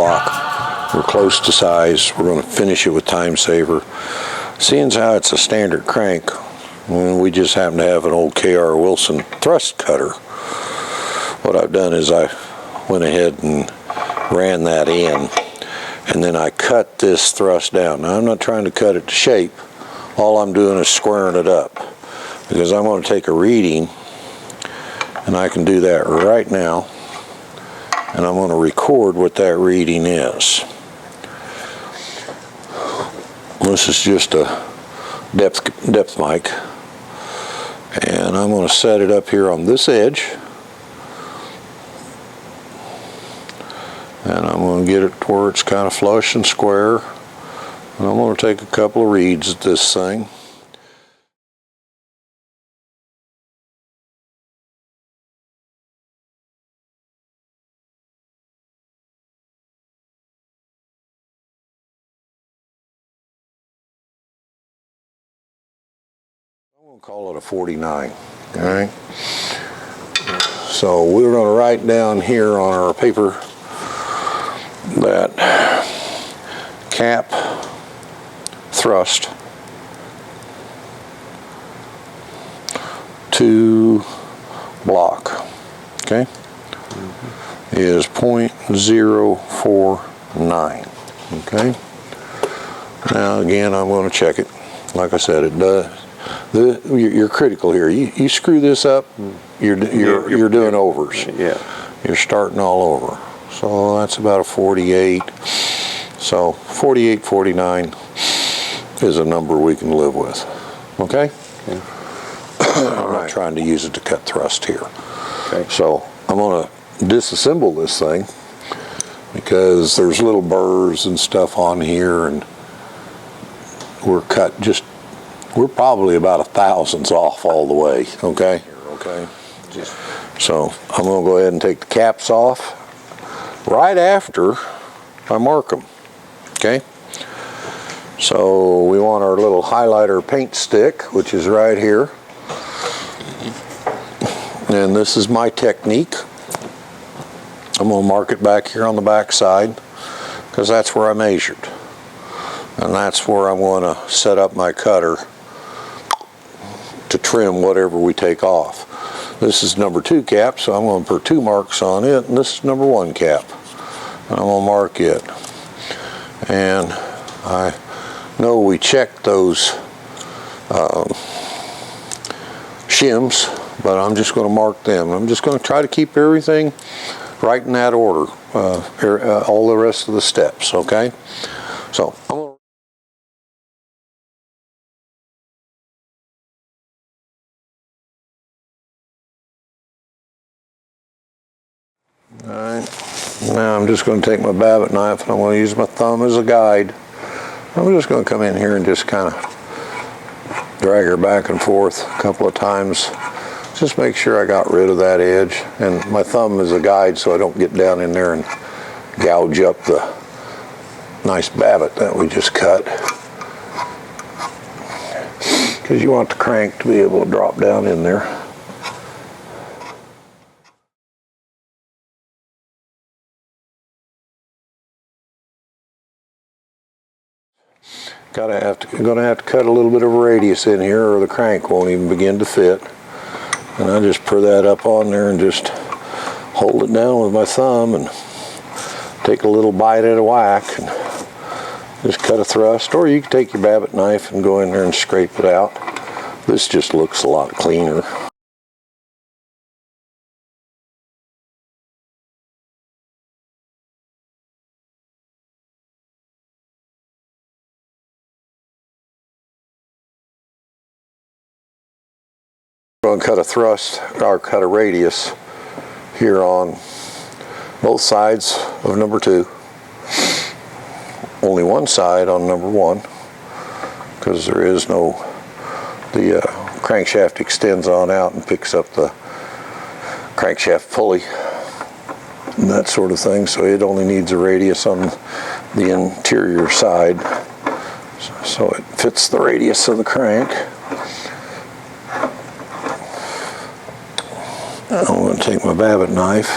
block. We're close to size. We're going to finish it with time saver. Seeing as how it's a standard crank, we just happen to have an old K.R. Wilson thrust cutter. What I've done is I went ahead and ran that in, and then I cut this thrust down. Now I'm not trying to cut it to shape. All I'm doing is squaring it up, because I'm going to take a reading, and I can do that right now, and I'm going to record what that reading is. This is just a depth mic, and I'm going to set it up here on this edge, and I'm going to get it to where it's kind of flush and square, and I'm going to take a couple of reads at this thing. I'm going to call it a 49, all right? So we're going to write down here on our paper that cap thrust to block, okay, is 0.049, okay? Now again, I'm going to check it. Like I said, it does. You're critical here. You screw this up, you're doing overs. Yeah. You're starting all over. So that's about a 48. So 48, 49 is a number we can live with. Okay? Okay. I'm not trying to use it to cut thrust here. Okay. So I'm going to disassemble this thing, because there's little burrs and stuff on here, and we're probably about 1/1000 off all the way, okay? Okay. So I'm going to go ahead and take the caps off right after I mark them, okay? So we want our little highlighter paint stick, which is right here. And this is my technique. I'm going to mark it back here on the back side, because that's where I measured. And that's where I'm going to set up my cutter to trim whatever we take off. This is number 2 cap, so I'm going to put 2 marks on it, and this is number 1 cap. And I'm going to mark it. And I know we checked those shims, but I'm just going to mark them. I'm just going to try to keep everything right in that order, all the rest of the steps, okay? So I'm going to Alright, now I'm just going to take my babbitt knife, and I'm going to use my thumb as a guide. I'm just going to come in here and just kind of drag her back and forth a couple of times. Just make sure I got rid of that edge. And my thumb is a guide, so I don't get down in there and gouge up the nice babbitt that we just cut. Because you want the crank to be able to drop down in there. Gonna have to cut a little bit of radius in here, or the crank won't even begin to fit. And I just pour that up on there and just hold it down with my thumb and take a little bite at a whack and just cut a thrust. Or you can take your babbitt knife and go in there and scrape it out. This just looks a lot cleaner. I'm going to cut a thrust, or cut a radius here on both sides of number 2. Only one side on number 1, because there is no, the crankshaft extends on out and picks up the crankshaft pulley and that sort of thing, so it only needs a radius on the interior side, so it fits the radius of the crank. I'm going to take my babbitt knife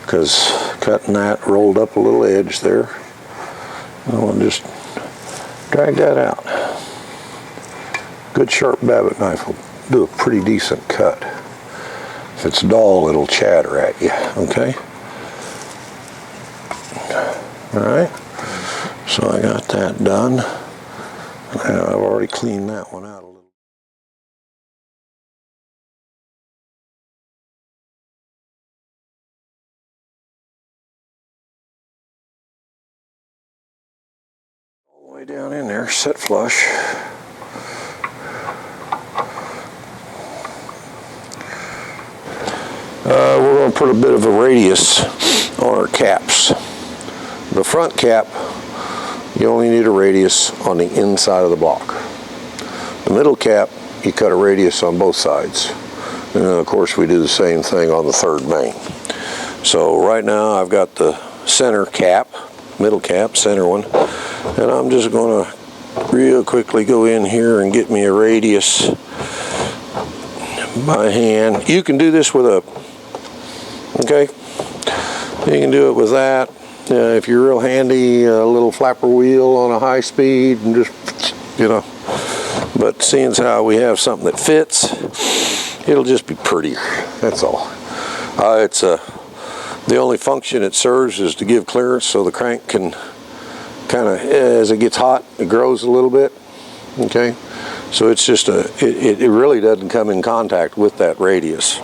because cutting that rolled up a little edge there. I want to just drag that out. Good sharp Babbitt knife will do a pretty decent cut. If it's dull, it'll chatter at you, okay? Alright, so I got that done. I've already cleaned that one out a little. All the way down in there, set flush. We're going to put a bit of a radius on our caps. The front cap, you only need a radius on the inside of the block. The middle cap, you cut a radius on both sides. And then of course we do the same thing on the third main. So right now I've got the center cap, middle cap, center one, and I'm just going to real quickly go in here and get me a radius by hand. You can do this with a, okay, you can do it with that. If you're real handy, a little flapper wheel on a high speed and just, you know, but seeing as how we have something that fits, it'll just be prettier, that's all. It's the only function it serves is to give clearance so the crank can kind of, as it gets hot, it grows a little bit, okay? So it's just it really doesn't come in contact with that radius.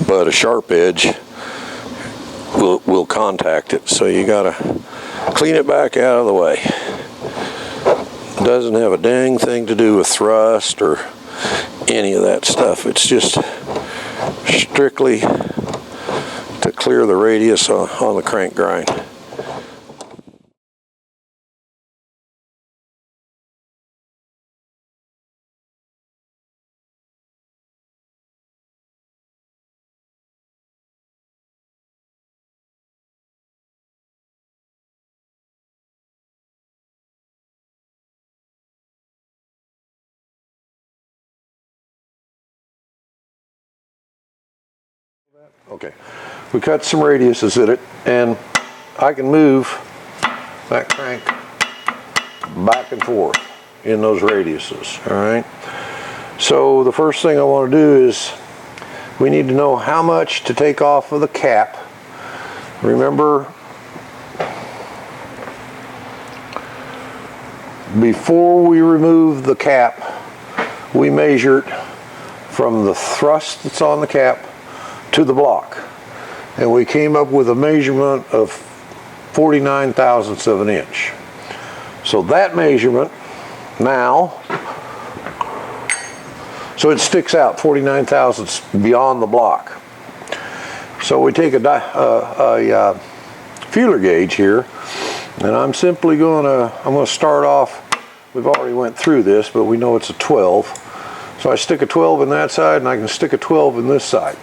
But a sharp edge will contact it, so you gotta clean it back out of the way. It doesn't have a dang thing to do with thrust or any of that stuff. It's just strictly to clear the radius on the crank grind. Okay, we cut some radiuses in it, and I can move that crank back and forth in those radiuses, all right? So the first thing I want to do is we need to know how much to take off of the cap. Remember, before we remove the cap, we measured from the thrust that's on the cap to the block, and we came up with a measurement of 49 thousandths of an inch. So that measurement now, so it sticks out 49 thousandths beyond the block. So we take a feeler gauge here, and I'm simply I'm going to start off, we've already went through this, but we know it's a 12. So I stick a 12 in that side, and I can stick a 12 in this side.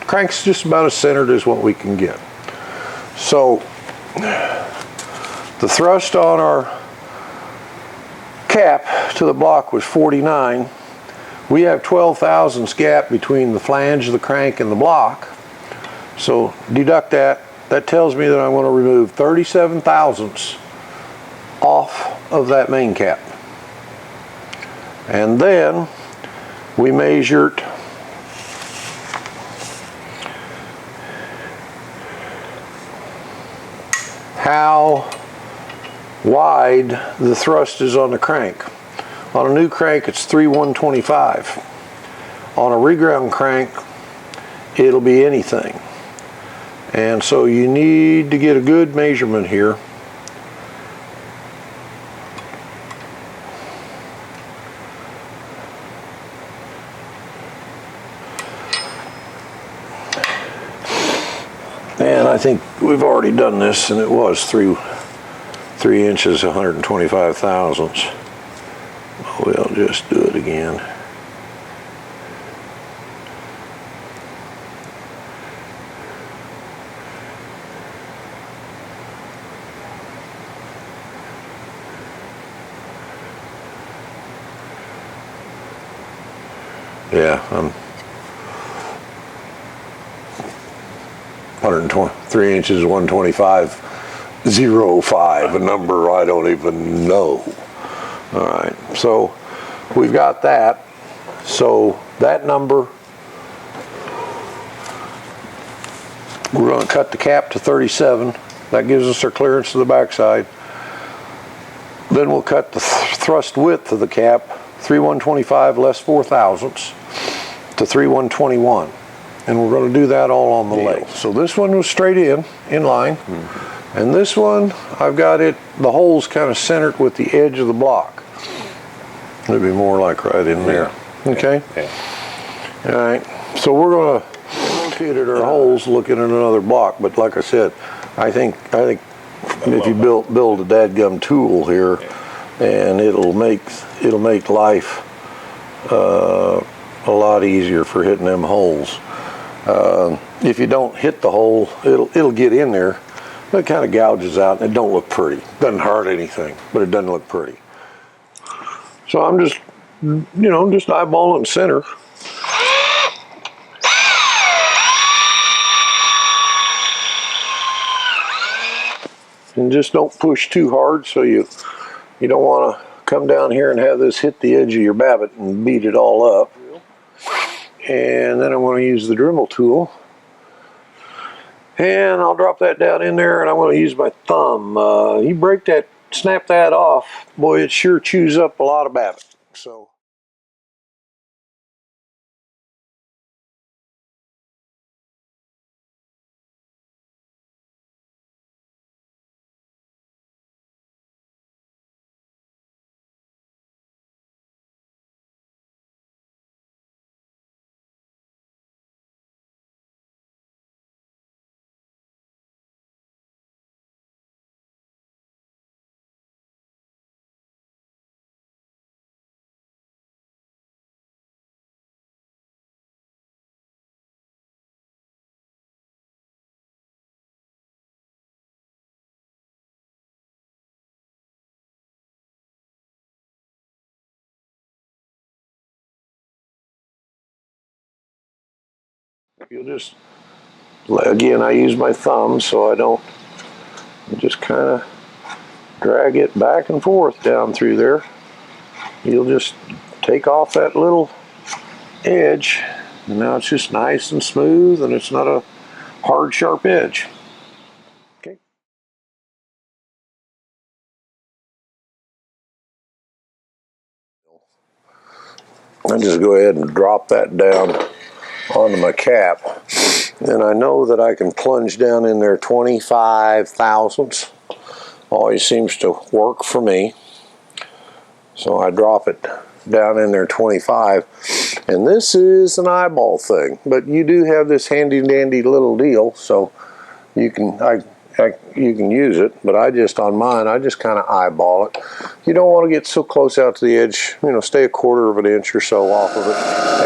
Crank's just about as centered as what we can get. So the thrust on our cap to the block was 49. We have 12 thousandths gap between the flange of the crank and the block. So deduct that. That tells me that I'm going to remove 37 thousandths off of that main cap. And then we measured how wide the thrust is on the crank. On a new crank, it's 3/125. On a reground crank, it'll be anything. And so you need to get a good measurement here. And I think we've already done this, and it was 3 inches, 125 thousandths. We'll just do it again. Yeah, 123 inches, 125.05, a number I don't even know. All right, so we've got that. So that number, we're going to cut the cap to 37. That gives us our clearance to the backside. Then we'll cut the thrust width of the cap, 3/125 less 4 thousandths, to 3/121. And we're going to do that all on the lathe. So this one was straight in line. And this one, I've got it, the holes kind of centered with the edge of the block. It'd be more like right in there. Okay? Yeah. All right. So we're going to rotate our holes looking at another block. But like I said, I think if you build a dadgum tool here, and it'll make life a lot easier for hitting them holes. If you don't hit the hole, it'll get in there. But it kind of gouges out, and it don't look pretty. Doesn't hurt anything, but it doesn't look pretty. So I'm just, just eyeballing center. And just don't push too hard, so you don't want to come down here and have this hit the edge of your babbitt and beat it all up. And then I'm going to use the Dremel tool. And I'll drop that down in there, and I'm going to use my thumb. You snap that off, boy, it sure chews up a lot of babbitt. So. You'll just, again, I use my thumb so I don't, just kind of drag it back and forth down through there. You'll just take off that little edge, and now it's just nice and smooth, and it's not a hard, sharp edge. Okay. I just go ahead and drop that down onto my cap, and I know that I can plunge down in there 25 thousandths. Always seems to work for me. So I drop it down in there 25, and this is an eyeball thing, but you do have this handy dandy little deal, so you can you can use it. But on mine, I just kind of eyeball it. You don't want to get so close out to the edge, stay a 1/4 of an inch or so off of it.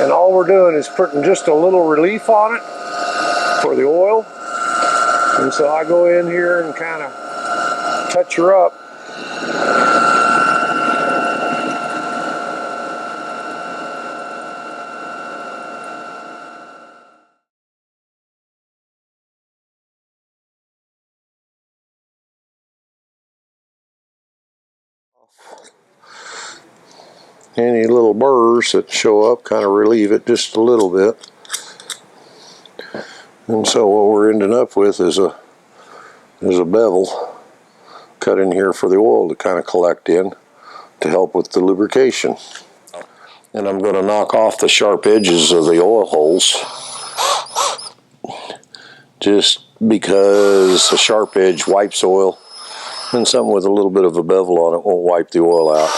And all we're doing is putting just a little relief on it for the oil. And so I go in here and kind of touch her up. Any little burrs that show up, kind of relieve it just a little bit. And so what we're ending up with is a bevel cut in here for the oil to kind of collect in to help with the lubrication. And I'm going to knock off the sharp edges of the oil holes, just because a sharp edge wipes oil, and something with a little bit of a bevel on it won't wipe the oil out.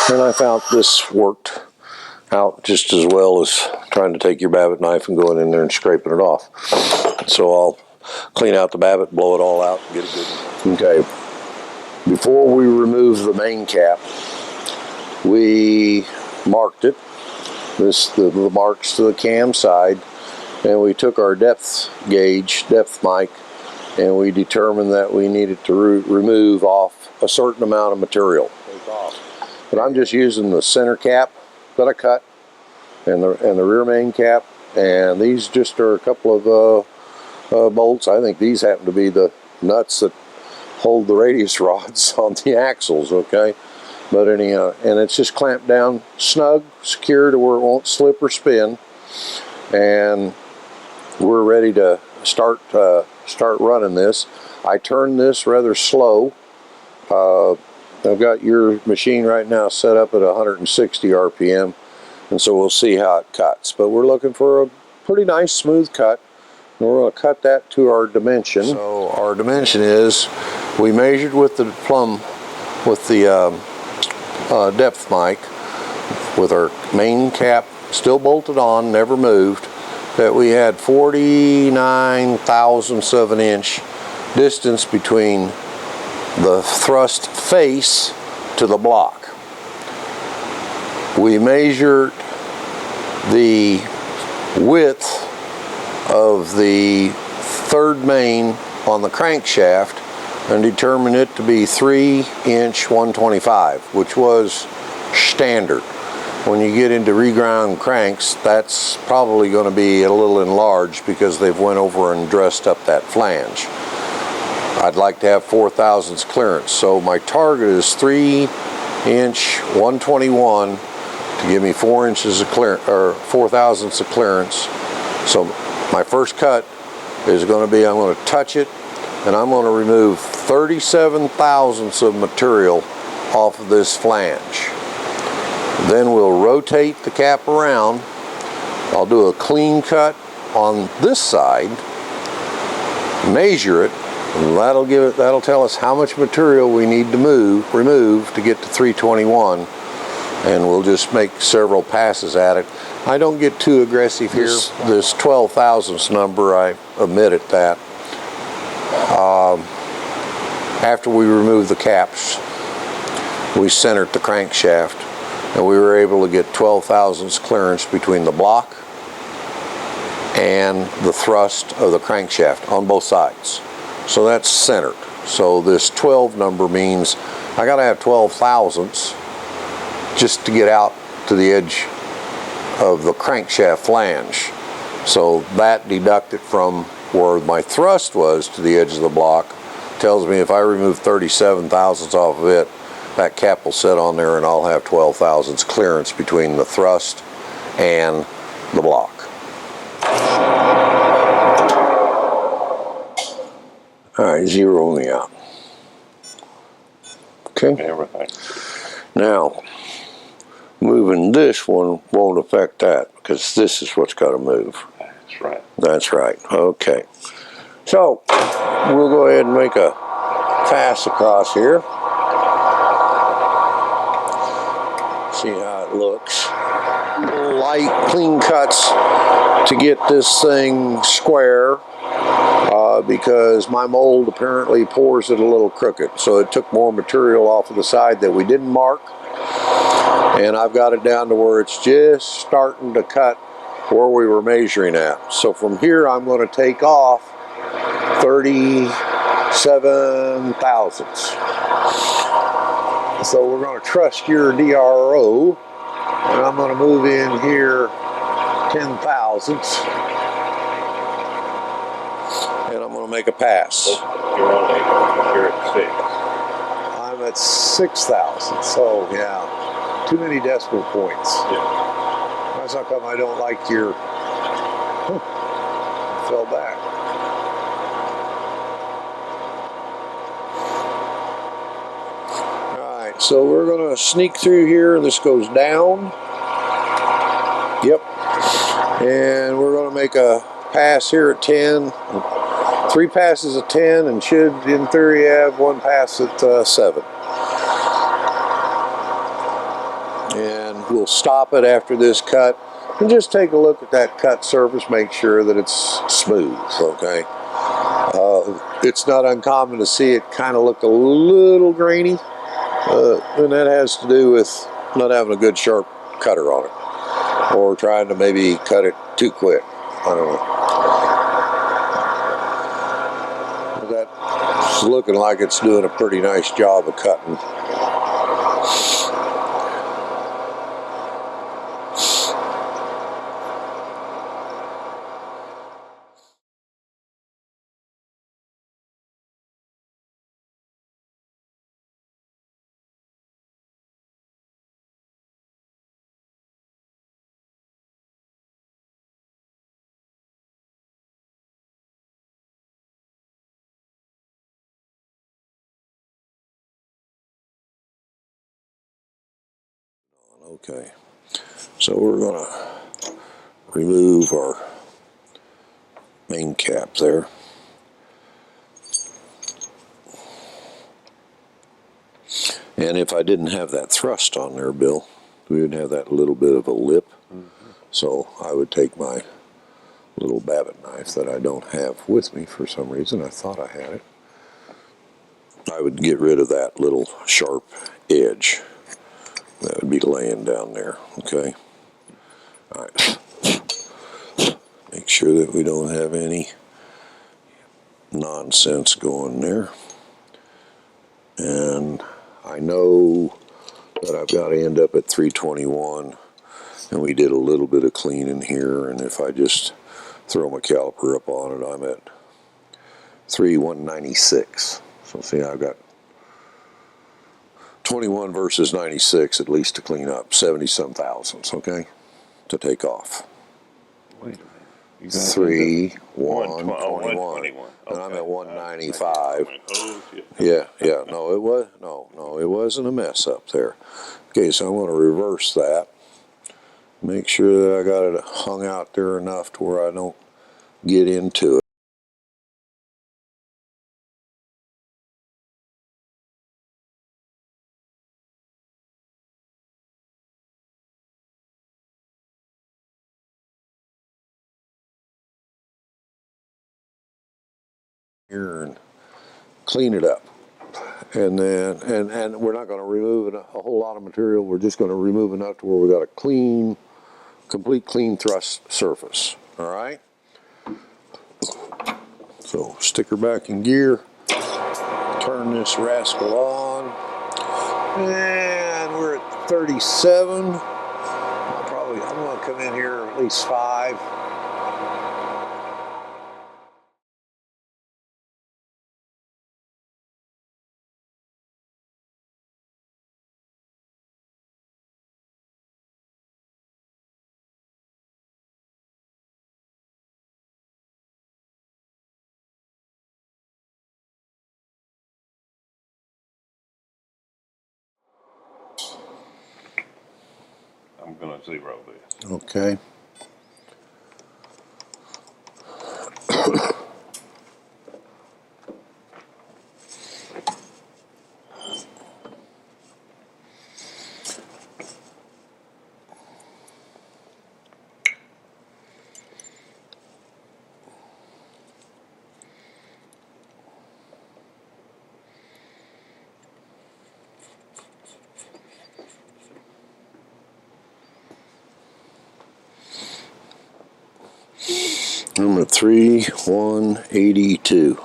And I found this worked out just as well as trying to take your babbitt knife and going in there and scraping it off. So I'll clean out the babbitt, blow it all out, and get it good. Okay, before we remove the main cap, we marked it. The marks to the cam side, and we took our depth mic, and we determined that we needed to remove off a certain amount of material. But I'm just using the center cap that I cut and the rear main cap and these just are a couple of bolts. I think these happen to be the nuts that hold the radius rods on the axles, okay? But anyhow, and it's just clamped down snug, secure to where it won't slip or spin, and we're ready to start running this. I turn this rather slow. I've got your machine right now set up at 160 RPM, and so we'll see how it cuts. But we're looking for a pretty nice smooth cut, and we're going to cut that to our dimension. So our dimension is, we measured with the depth mic, with our main cap still bolted on, never moved, that we had 49 thousandths of an inch distance between the thrust face to the block. We measured the width of the third main on the crankshaft and determined it to be 3-inch 125, which was standard. When you get into reground cranks, that's probably going to be a little enlarged because they've went over and dressed up that flange. I'd like to have 4/1000 clearance, so my target is 3-inch 121 to give me 4 inches of clearance, or 4/1000 of clearance. So my first cut is going to be, I'm going to touch it, and I'm going to remove 37 thousandths of material off of this flange. Then we'll rotate the cap around. I'll do a clean cut on this side, measure it, and that'll tell us how much material we need to remove to get to 321, and we'll just make several passes at it. I don't get too aggressive here. This 12 thousandths number, I omitted that. After we removed the caps, we centered the crankshaft, and we were able to get 12 thousandths clearance between the block and the thrust of the crankshaft on both sides. So that's centered. So this 12 number means I got to have 12 thousandths just to get out to the edge of the crankshaft flange. So that deducted from where my thrust was to the edge of the block tells me if I remove 37 thousandths off of it, that cap will sit on there and I'll have 12 thousandths clearance between the thrust and the block. Alright, zero me out. Okay. Everything. Now, moving this one won't affect that because this is what's got to move. That's right. That's right. Okay. So, we'll go ahead and make a pass across here. See how it looks. Light, clean cuts to get this thing square. Because my mold apparently pours it a little crooked, so it took more material off of the side that we didn't mark, and I've got it down to where it's just starting to cut where we were measuring at. So from here I'm going to take off 37 thousandths. So we're going to trust your DRO, and I'm going to move in here 10 thousandths. And I'm going to make a pass. You're only, you're at 6. I'm at 6,000, so yeah, too many decimal points. Yeah. That's how come I don't like your, I fell back. Alright, so we're going to sneak through here, and this goes down. Yep. And we're going to make a pass here at 10. 3 passes at 10, and should, in theory, have 1 pass at 7. And we'll stop it after this cut and just take a look at that cut surface, make sure that it's smooth, okay? It's not uncommon to see it kind of look a little grainy, and that has to do with not having a good sharp cutter on it, or trying to maybe cut it too quick. I don't know. That's looking like it's doing a pretty nice job of cutting. Okay, so we're going to remove our main cap there. And if I didn't have that thrust on there, Bill, we would have that little bit of a lip. So I would take my little Babbitt knife that I don't have with me for some reason. I thought I had it. I would get rid of that little sharp edge that would be laying down there, okay? All right. Make sure that we don't have any nonsense going there. And I know that I've got to end up at 321, and we did a little bit of cleaning here, and if I just throw my caliper up on it, I'm at 196. So see, I've got 21 versus 96 at least to clean up, 70-some thousandths, okay, to take off. Wait a minute. 3, 1, 121. 21. And I'm Okay. at 195. Oh, shit. Yeah. No, it wasn't a mess up there. Okay, so I'm going to reverse that. Make sure that I got it hung out there enough to where I don't get into it. Here and clean it up. And then, and we're not going to remove a whole lot of material. We're just going to remove enough to where we got a clean, complete clean thrust surface. All right. So stick her back in gear. Turn this rascal on. And we're at 37. I'm going to come in here at least 5. I'm going to zero this. Okay. I'm at 3,182.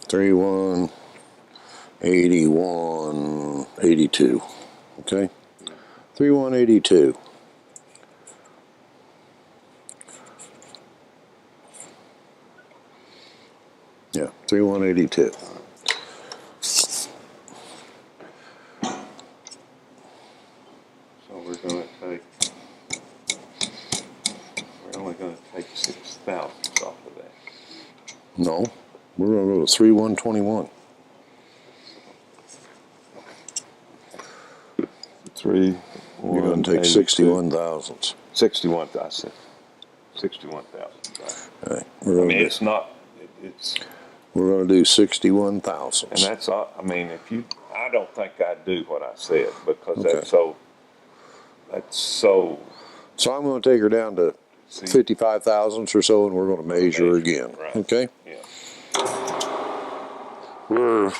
Three 181.82. Okay. 3,182. Yeah, 3,182. So we're only going to take 6 thousandths off of that. No, we're going to go to 3,121. 3, You're going to take 61 thousandths. 61, I said 61,000. Right. All right, It's not, it's, we're going to do 61 and thousandths. that's all, I mean, I don't think I do what I said because Okay. that's so. So I'm going to take her down to 55 thousandths or so, and we're going to measure again. Right. Okay. Yeah.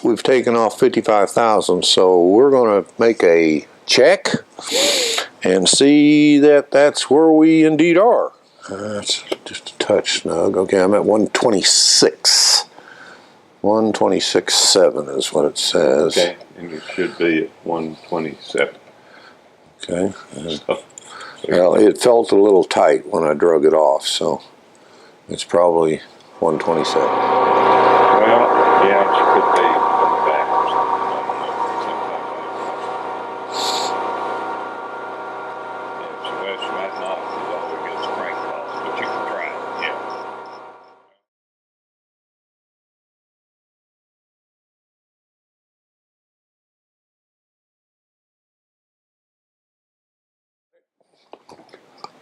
We've taken off 55 thousandths, so we're going to make a check and see that that's where we indeed are. That's just a touch snug. Okay, I'm at 126. 126.7 is what it says. Okay, and you should be at 127. Okay. So, Well, it felt a little tight when I drug it off, so it's probably 127. well, yeah, it could be from the back or something. I don't know. Sometimes I yeah, so that's right not is always gets crank off, but you can try it. Yeah.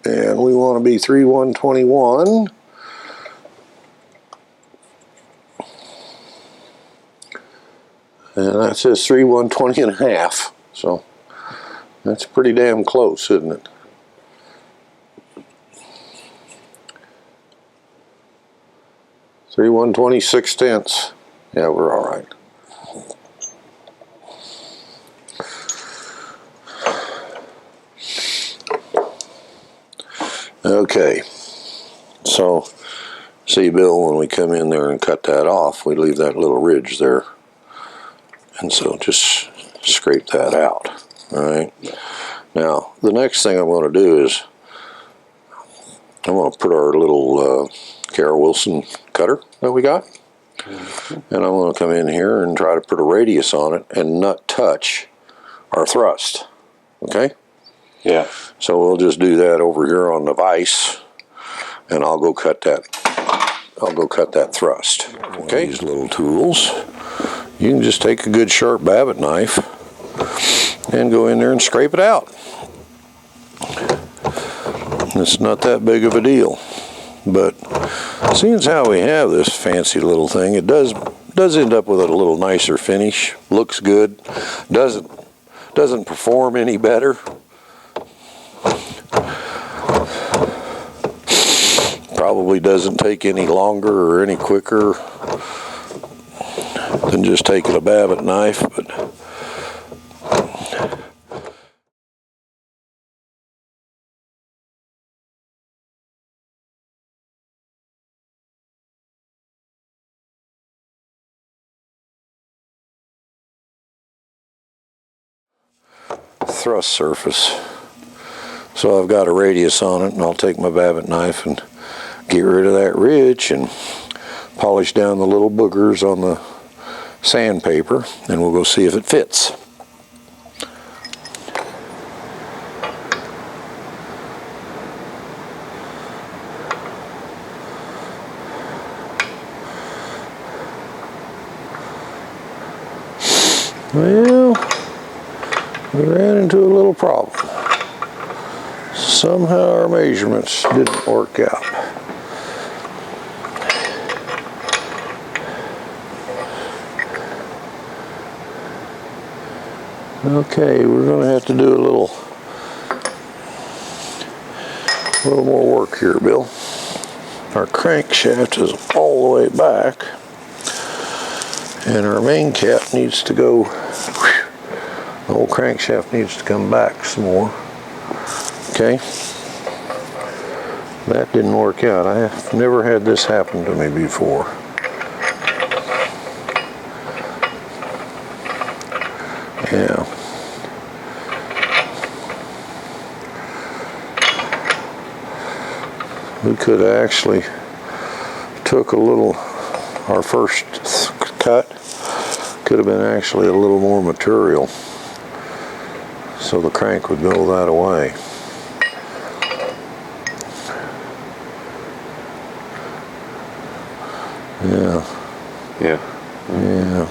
and we want to be 3/121. And that says 3/120 and a half. So that's pretty damn close, isn't it? Three 1/26. Yeah, we're all right. Okay, so see, Bill, when we come in there and cut that off, we leave that little ridge there. And so just scrape that out, all right? Now, the next thing I'm going to do is I'm going to put our little Kara Wilson cutter that we got. And I'm going to come in here and try to put a radius on it and not touch our thrust, okay? Yeah. So we'll just do that over here on the vise, and I'll go cut that thrust. Okay, these little tools. You can just take a good sharp Babbitt knife and go in there and scrape it out. It's not that big of a deal, but seeing as how we have this fancy little thing, it does end up with a little nicer finish. Looks good. Doesn't perform any better. Probably doesn't take any longer or any quicker than just taking a Babbitt knife, but thrust surface. So I've got a radius on it, and I'll take my Babbitt knife and get rid of that ridge and polish down the little boogers on the sandpaper, and we'll go see if it fits. Well, we ran into a little problem. Somehow our measurements didn't work out. Okay, we're going to have to do a little more work here, Bill. Our crankshaft is all the way back, and our main cap needs to go, the whole crankshaft needs to come back some more. Okay, that didn't work out. I have never had this happen to me before. Yeah. We could have actually took a little, our first cut could have been actually a little more material, so the crank would go that away. Yeah. Yeah. Yeah.